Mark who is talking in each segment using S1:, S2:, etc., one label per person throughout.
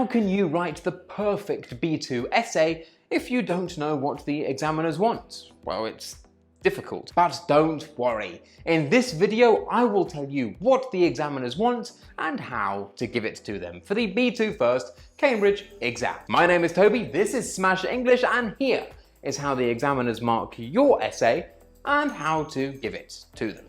S1: can you write the perfect B2 essay if you don't know what the examiners want? Well, it's difficult, but don't worry. In this video, I will tell you what the examiners want and how to give it to them for the B2 First Cambridge exam. My name is Toby, this is Smash English, and here is how the examiners mark your essay and how to give it to them.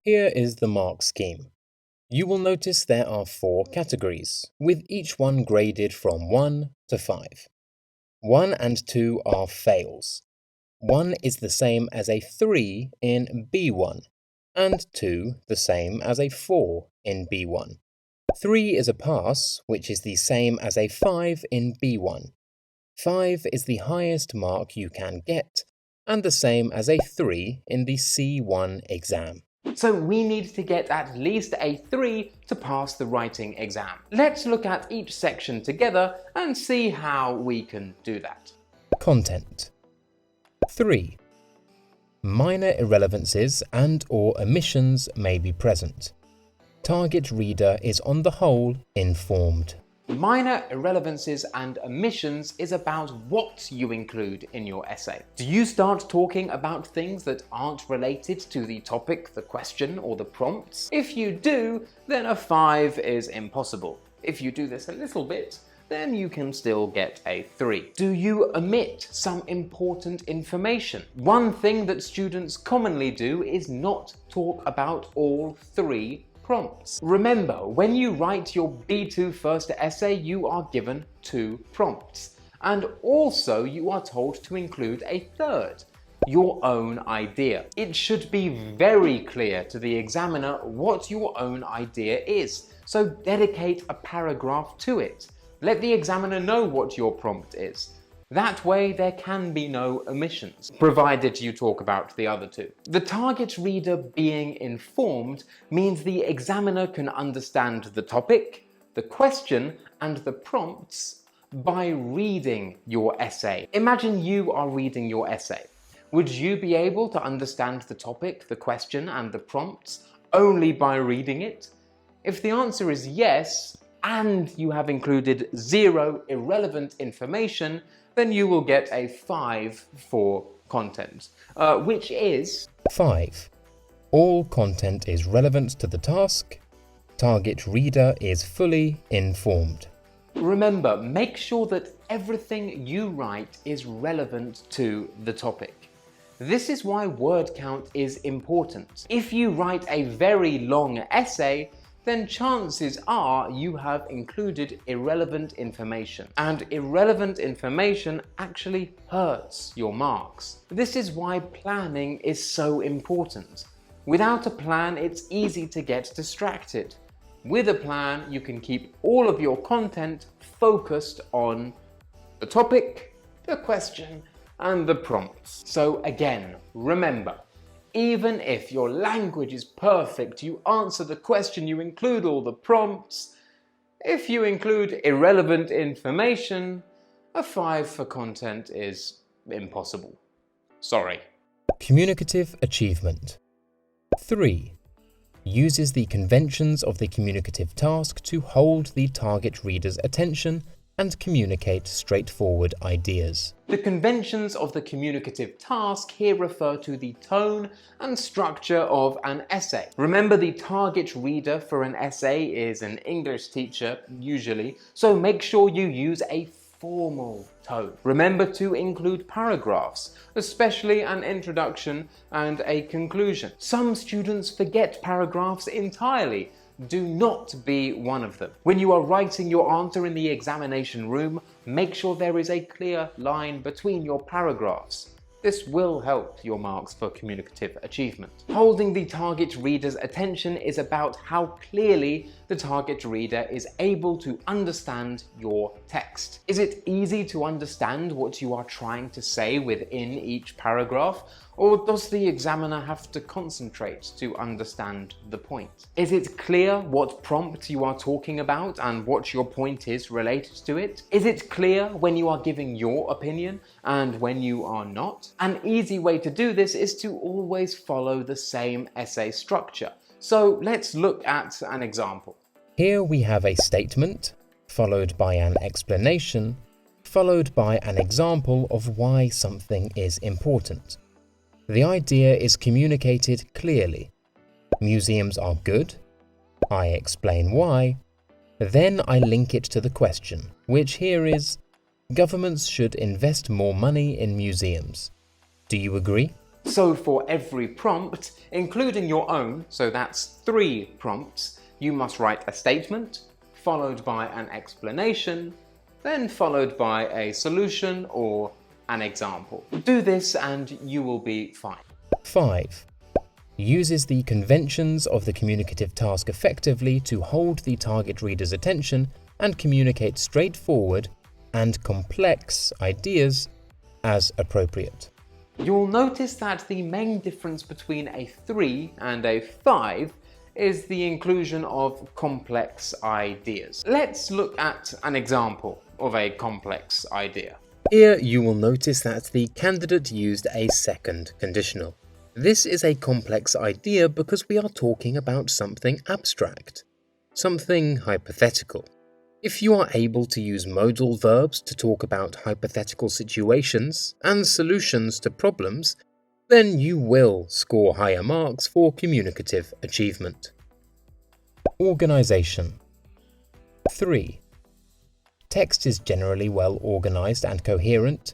S2: Here is the mark scheme. You will notice there are 4 categories, with each one graded from 1 to 5. 1 and 2 are fails. 1 is the same as a 3 in B1, and 2 the same as a 4 in B1. 3 is a pass, which is the same as a 5 in B1. 5 is the highest mark you can get, and the same as a 3 in the C1 exam.
S1: So we need to get at least a 3 to pass the writing exam. Let's look at each section together and see how we can do that.
S2: Content. 3. Minor irrelevances and/or omissions may be present. Target reader is on the whole informed.
S1: Minor irrelevances and omissions is about what you include in your essay. Do you start talking about things that aren't related to the topic, the question, or the prompts? If you do, then a 5 is impossible. If you do this a little bit, then you can still get a 3. Do you omit some important information? One thing that students commonly do is not talk about all 3 prompts. Remember, when you write your B2 First essay, you are given 2 prompts. And also you are told to include a 3rd, your own idea. It should be very clear to the examiner what your own idea is, so dedicate a paragraph to it. Let the examiner know what your prompt is. That way there can be no omissions, provided you talk about the other 2. The target reader being informed means the examiner can understand the topic, the question, and the prompts by reading your essay. Imagine you are reading your essay. Would you be able to understand the topic, the question, and the prompts only by reading it? If the answer is yes, and you have included 0 irrelevant information, then you will get a 5 for content, which is
S2: 5. All content is relevant to the task. Target reader is fully informed.
S1: Remember, make sure that everything you write is relevant to the topic. This is why word count is important. If you write a very long essay, then chances are you have included irrelevant information. And irrelevant information actually hurts your marks. This is why planning is so important. Without a plan, it's easy to get distracted. With a plan, you can keep all of your content focused on the topic, the question, and the prompts. So again, remember, even if your language is perfect, you answer the question, you include all the prompts, if you include irrelevant information, a 5 for content is impossible. Sorry.
S2: Communicative Achievement. 3. Uses the conventions of the communicative task to hold the target reader's attention and communicate straightforward ideas.
S1: The conventions of the communicative task here refer to the tone and structure of an essay. Remember, the target reader for an essay is an English teacher, usually, so make sure you use a formal tone. Remember to include paragraphs, especially an introduction and a conclusion. Some students forget paragraphs entirely. Do not be one of them. When you are writing your answer in the examination room, make sure there is a clear line between your paragraphs. This will help your marks for communicative achievement. Holding the target reader's attention is about how clearly the target reader is able to understand your text. Is it easy to understand what you are trying to say within each paragraph? Or does the examiner have to concentrate to understand the point? Is it clear what prompt you are talking about and what your point is related to it? Is it clear when you are giving your opinion and when you are not? An easy way to do this is to always follow the same essay structure. So let's look at an example.
S2: Here we have a statement, followed by an explanation, followed by an example of why something is important. The idea is communicated clearly. Museums are good. I explain why. Then I link it to the question, which here is, governments should invest more money in museums. Do you agree?
S1: So for every prompt, including your own, so that's 3 prompts, you must write a statement, followed by an explanation, then followed by a solution or an example. Do this and you will be fine.
S2: 5. Uses the conventions of the communicative task effectively to hold the target reader's attention and communicate straightforward and complex ideas as appropriate.
S1: You'll notice that the main difference between a 3 and a 5 is the inclusion of complex ideas. Let's look at an example of a complex idea.
S2: Here you will notice that the candidate used a second conditional. This is a complex idea because we are talking about something abstract, something hypothetical. If you are able to use modal verbs to talk about hypothetical situations and solutions to problems, then you will score higher marks for communicative achievement. Organization. 3. Text is generally well organized and coherent,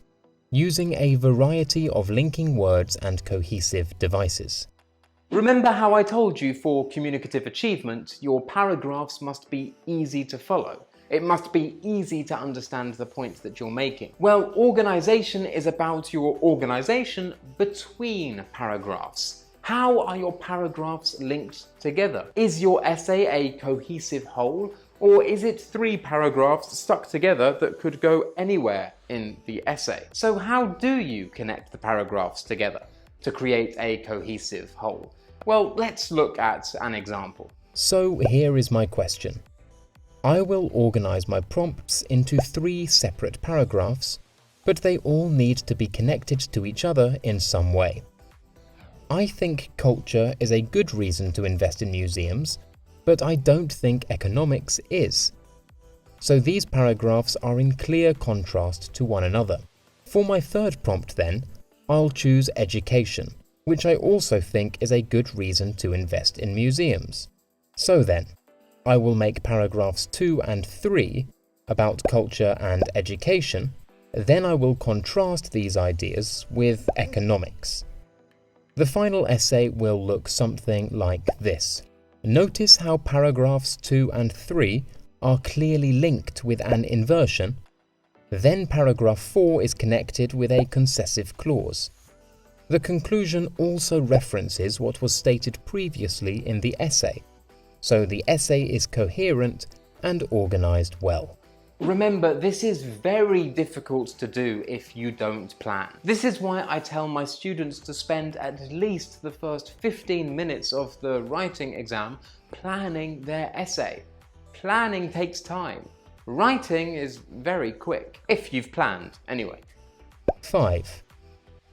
S2: using a variety of linking words and cohesive devices.
S1: Remember how I told you for communicative achievement, your paragraphs must be easy to follow. It must be easy to understand the point that you're making. Well, organization is about your organization between paragraphs. How are your paragraphs linked together? Is your essay a cohesive whole, or is it 3 paragraphs stuck together that could go anywhere in the essay? So how do you connect the paragraphs together to create a cohesive whole? Well, let's look at an example.
S2: So here is my question. I will organize my prompts into 3 separate paragraphs, but they all need to be connected to each other in some way. I think culture is a good reason to invest in museums, but I don't think economics is. So these paragraphs are in clear contrast to one another. For my third prompt then, I'll choose education, which I also think is a good reason to invest in museums. So then, I will make paragraphs 2 and 3 about culture and education, then I will contrast these ideas with economics. The final essay will look something like this. Notice how paragraphs 2 and 3 are clearly linked with an inversion. Then paragraph 4 is connected with a concessive clause. The conclusion also references what was stated previously in the essay, so the essay is coherent and organized well.
S1: Remember, this is very difficult to do if you don't plan. This is why I tell my students to spend at least the first 15 minutes of the writing exam planning their essay. Planning takes time. Writing is very quick, if you've planned anyway.
S2: 5.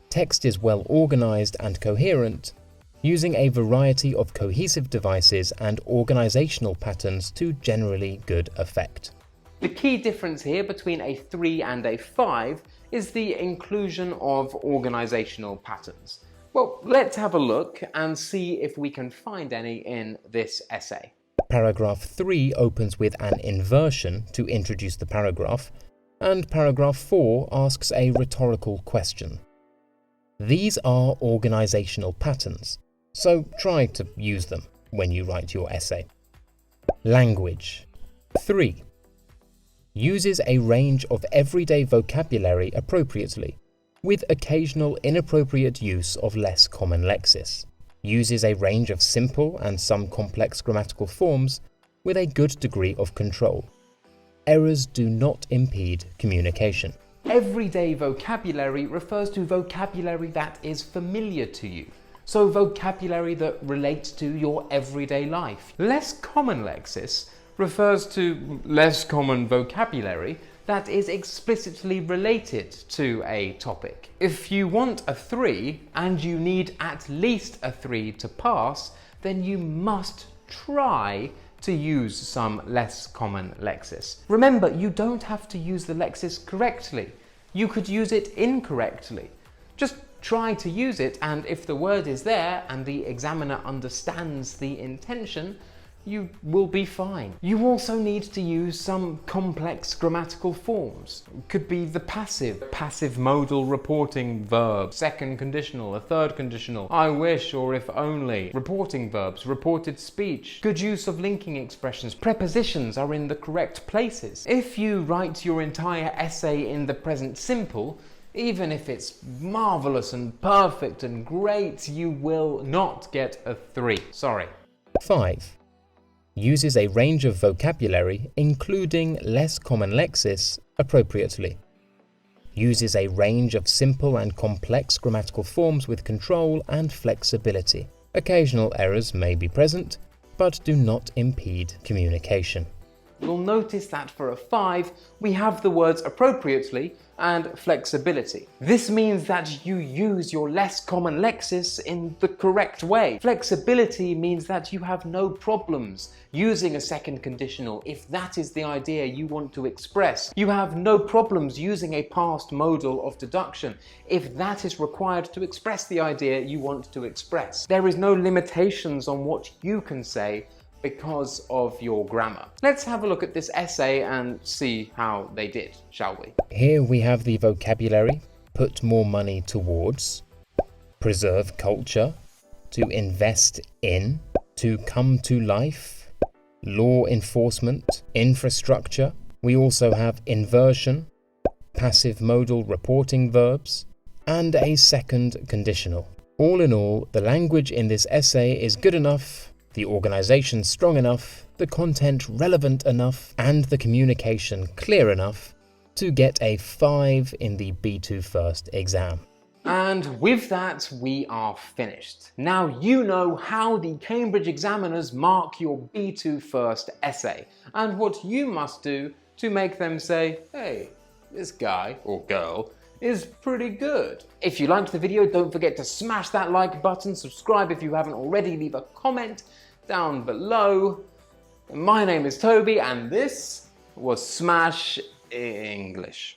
S2: Text is well organized and coherent, using a variety of cohesive devices and organizational patterns to generally good effect.
S1: The key difference here between a 3 and a 5 is the inclusion of organizational patterns. Well, let's have a look and see if we can find any in this essay.
S2: Paragraph 3 opens with an inversion to introduce the paragraph, and paragraph 4 asks a rhetorical question. These are organizational patterns, so try to use them when you write your essay. Language. 3. Uses a range of everyday vocabulary appropriately, with occasional inappropriate use of less common lexis. Uses a range of simple and some complex grammatical forms with a good degree of control. Errors do not impede communication.
S1: Everyday vocabulary refers to vocabulary that is familiar to you. So vocabulary that relates to your everyday life. Less common lexis refers to less common vocabulary that is explicitly related to a topic. If you want a 3 and you need at least a 3 to pass, then you must try to use some less common lexis. Remember, you don't have to use the lexis correctly. You could use it incorrectly. Just try to use it, and if the word is there and the examiner understands the intention, you will be fine. You also need to use some complex grammatical forms. It could be the passive modal reporting verb, second conditional, a third conditional, I wish or if only, reporting verbs, reported speech, good use of linking expressions, prepositions are in the correct places. If you write your entire essay in the present simple, even if it's marvelous and perfect and great, you will not get a 3. Sorry.
S2: 5. Uses a range of vocabulary, including less common lexis, appropriately. Uses a range of simple and complex grammatical forms with control and flexibility. Occasional errors may be present, but do not impede communication.
S1: You'll notice that for a 5, we have the words appropriately and flexibility. This means that you use your less common lexis in the correct way. Flexibility means that you have no problems using a second conditional if that is the idea you want to express. You have no problems using a past modal of deduction if that is required to express the idea you want to express. There is no limitations on what you can say because of your grammar. Let's have a look at this essay and see how they did, shall we?
S2: Here we have the vocabulary: put more money towards, preserve culture, to invest in, to come to life, law enforcement, infrastructure. We also have inversion, passive modal reporting verbs, and a second conditional. All in all, the language in this essay is good enough, the organisation strong enough, the content relevant enough, and the communication clear enough to get a 5 in the B2 First exam.
S1: And with that, we are finished. Now you know how the Cambridge examiners mark your B2 First essay, and what you must do to make them say, hey, this guy or girl is pretty good. If you liked the video, don't forget to smash that like button, subscribe if you haven't already, leave a comment down below. My name is Toby, and this was Smash English.